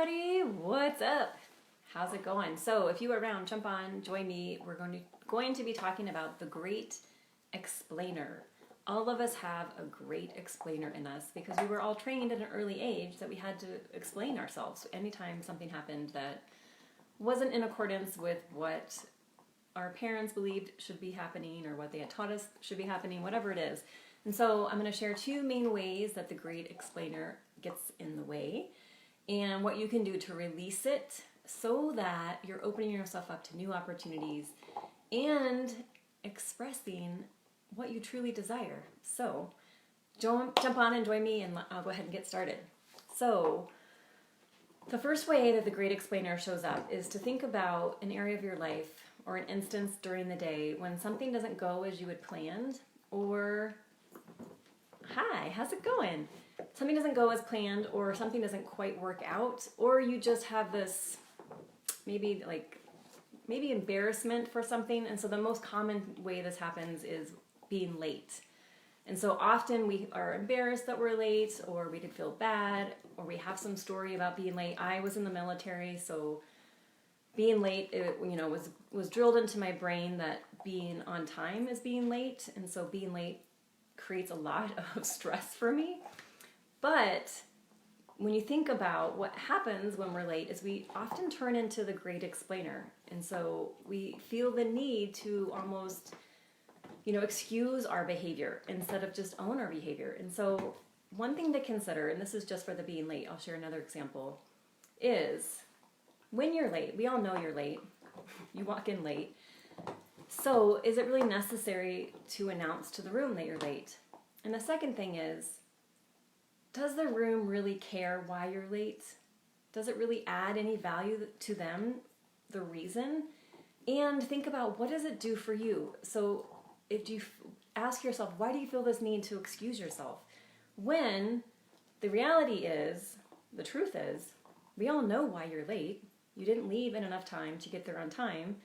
everybody, what's up? How's it going? So if you are around, jump on, join me. We're going to be talking about the great explainer. All of us have a great explainer in us because we were all trained at an early age that we had to explain ourselves anytime something happened that wasn't in accordance with what our parents believed should be happening or what they had taught us should be happening, whatever it is. And so I'm going to share two main ways that the great explainer gets in the way and what you can do to release it so that you're opening yourself up to new opportunities and expressing what you truly desire. So jump on and join me and I'll go ahead and get started. So the first way that the great explainer shows up is to think about an area of your life or an instance during the day when something doesn't go as you had planned, or hi, how's it going? Something doesn't go as planned, or something doesn't quite work out, or you just have this maybe embarrassment for something. And so the most common way this happens is being late. And so often we are embarrassed that we're late, or we could feel bad, or we have some story about being late. I was in the military, so being late, was drilled into my brain that being on time is being late. And so being late creates a lot of stress for me. But when you think about what happens when we're late is we often turn into the great explainer. And so we feel the need to almost, excuse our behavior instead of just own our behavior. And so one thing to consider, and this is just for the being late, I'll share another example, is when you're late, we all know you're late, you walk in late. So is it really necessary to announce to the room that you're late? And the second thing is, does the room really care why you're late? Does it really add any value to them, the reason? And think about, what does it do for you? So if you ask yourself, why do you feel this need to excuse yourself? When the reality is, the truth is, we all know why you're late. You didn't leave in enough time to get there on time,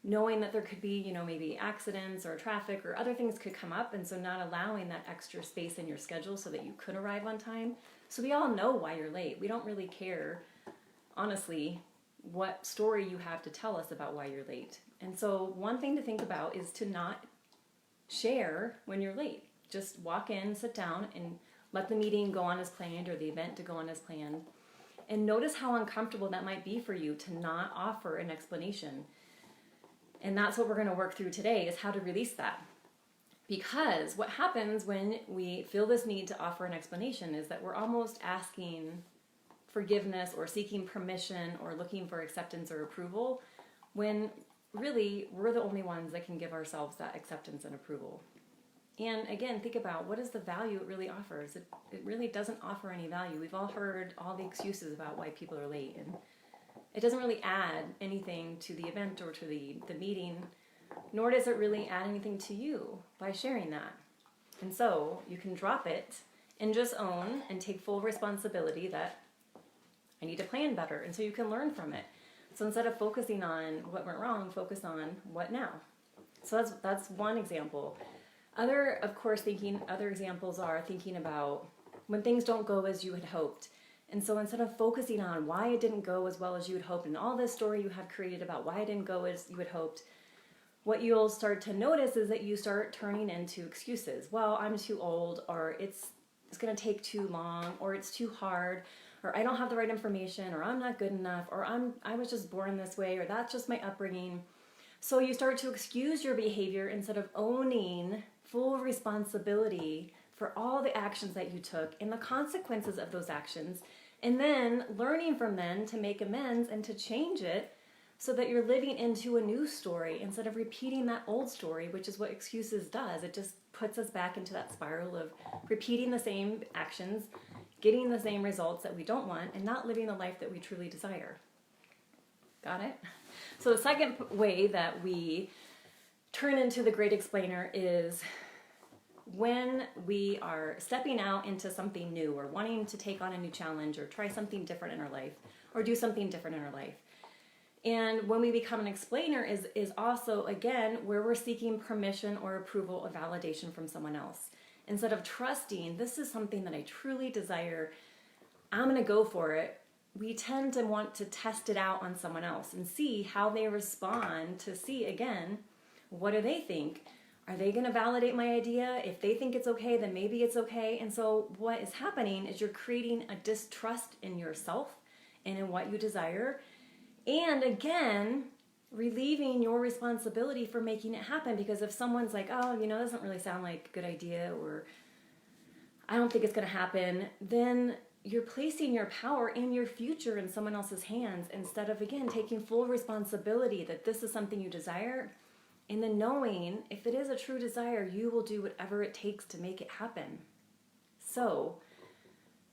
knowing that there could be, maybe accidents or traffic or other things could come up, and so not allowing that extra space in your schedule so that you could arrive on time. So we all know why you're late. We don't really care, honestly, what story you have to tell us about why you're late. And so one thing to think about is to not share when you're late. Just walk in, sit down, and let the meeting go on as planned or the event to go on as planned. And notice how uncomfortable that might be for you to not offer an explanation. And that's what we're going to work through today, is how to release that. Because what happens when we feel this need to offer an explanation is that we're almost asking forgiveness or seeking permission or looking for acceptance or approval, when really we're the only ones that can give ourselves that acceptance and approval. And again, think about, what is the value it really offers? It really doesn't offer any value. We've all heard all the excuses about why people are late, and it doesn't really add anything to the event or to the meeting, nor does it really add anything to you by sharing that. And so you can drop it and just own and take full responsibility that I need to plan better. And so you can learn from it. So instead of focusing on what went wrong, focus on what now. So that's one example. Other examples are thinking about when things don't go as you had hoped. And so instead of focusing on why it didn't go as well as you had hoped and all this story you have created about why it didn't go as you had hoped, what you'll start to notice is that you start turning into excuses. Well, I'm too old, or it's going to take too long, or it's too hard, or I don't have the right information, or I'm not good enough, or I was just born this way, or that's just my upbringing. So you start to excuse your behavior instead of owning full responsibility for all the actions that you took and the consequences of those actions, and then learning from them to make amends and to change it so that you're living into a new story instead of repeating that old story, which is what excuses does. It just puts us back into that spiral of repeating the same actions, getting the same results that we don't want, and not living the life that we truly desire. Got it? So the second way that we turn into the great explainer is when we are stepping out into something new, or wanting to take on a new challenge, or try something different in our life, or do something different in our life. And when we become an explainer is also, again, where we're seeking permission or approval or validation from someone else. Instead of trusting, this is something that I truly desire, I'm going to go for it, we tend to want to test it out on someone else and see how they respond, to see again, what do they think? Are they going to validate my idea? If they think it's okay, then maybe it's okay. And so what is happening is you're creating a distrust in yourself and in what you desire. And again, relieving your responsibility for making it happen. Because if someone's like, oh, it doesn't really sound like a good idea, or I don't think it's going to happen, then you're placing your power and your future in someone else's hands instead of, again, taking full responsibility that this is something you desire. And then knowing if it is a true desire, you will do whatever it takes to make it happen. So,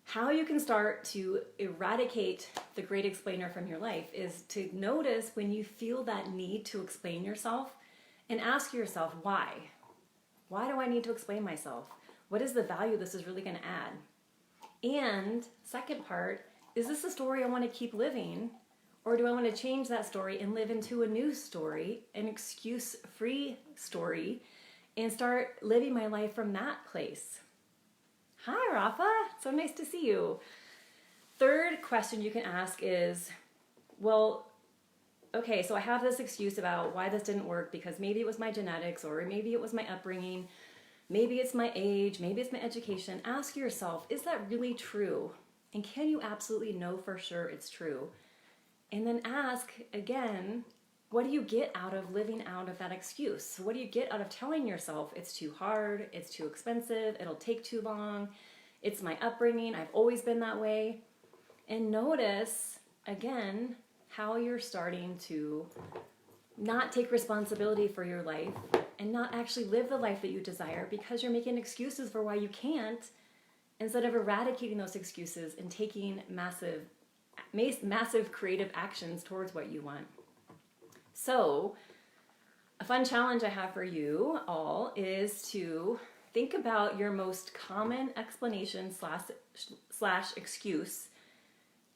how you can start to eradicate the great explainer from your life is to notice when you feel that need to explain yourself and ask yourself, why? Why do I need to explain myself? What is the value this is really going to add? And second part, is this a story I want to keep living? Or do I want to change that story and live into a new story, an excuse-free story, and start living my life from that place? Hi, Rafa. So nice to see you. Third question you can ask is, well, okay, so I have this excuse about why this didn't work because maybe it was my genetics, or maybe it was my upbringing, maybe it's my age, maybe it's my education. Ask yourself, is that really true? And can you absolutely know for sure it's true? And then ask again, what do you get out of living out of that excuse? What do you get out of telling yourself it's too hard, it's too expensive, it'll take too long, it's my upbringing, I've always been that way? And notice, again, how you're starting to not take responsibility for your life and not actually live the life that you desire because you're making excuses for why you can't, instead of eradicating those excuses and taking massive creative actions towards what you want. So, a fun challenge I have for you all is to think about your most common explanation slash excuse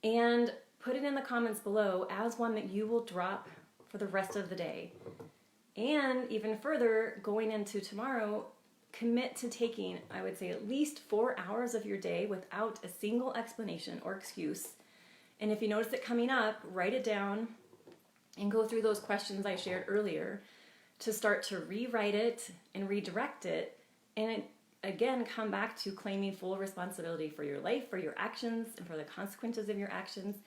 and put it in the comments below as one that you will drop for the rest of the day. And even further, going into tomorrow, commit to taking, I would say, at least 4 hours of your day without a single explanation or excuse. And if you notice it coming up, write it down and go through those questions I shared earlier to start to rewrite it and redirect it. And again, come back to claiming full responsibility for your life, for your actions, and for the consequences of your actions.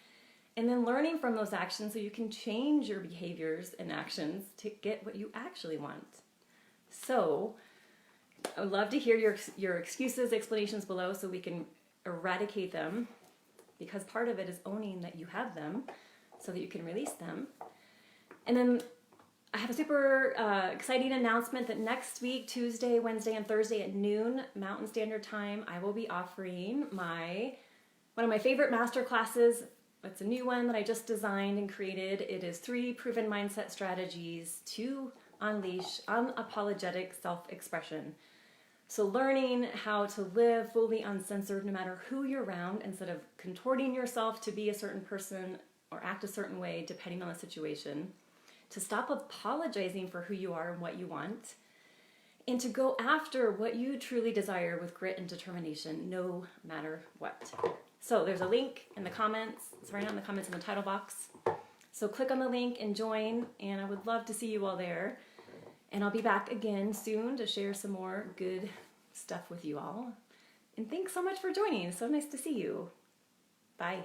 And then learning from those actions so you can change your behaviors and actions to get what you actually want. So, I would love to hear your excuses, explanations below so we can eradicate them, because part of it is owning that you have them so that you can release them. And then I have a super exciting announcement that next week, Tuesday, Wednesday, and Thursday at noon Mountain Standard Time, I will be offering one of my favorite masterclasses. It's a new one that I just designed and created. It is 3 proven mindset strategies to unleash unapologetic self-expression. So learning how to live fully uncensored no matter who you're around, instead of contorting yourself to be a certain person or act a certain way depending on the situation, to stop apologizing for who you are and what you want, and to go after what you truly desire with grit and determination no matter what. So there's a link in the comments. It's right now in the comments in the title box. So click on the link and join, and I would love to see you all there. And I'll be back again soon to share some more good stuff with you all. And thanks so much for joining. It's so nice to see you. Bye.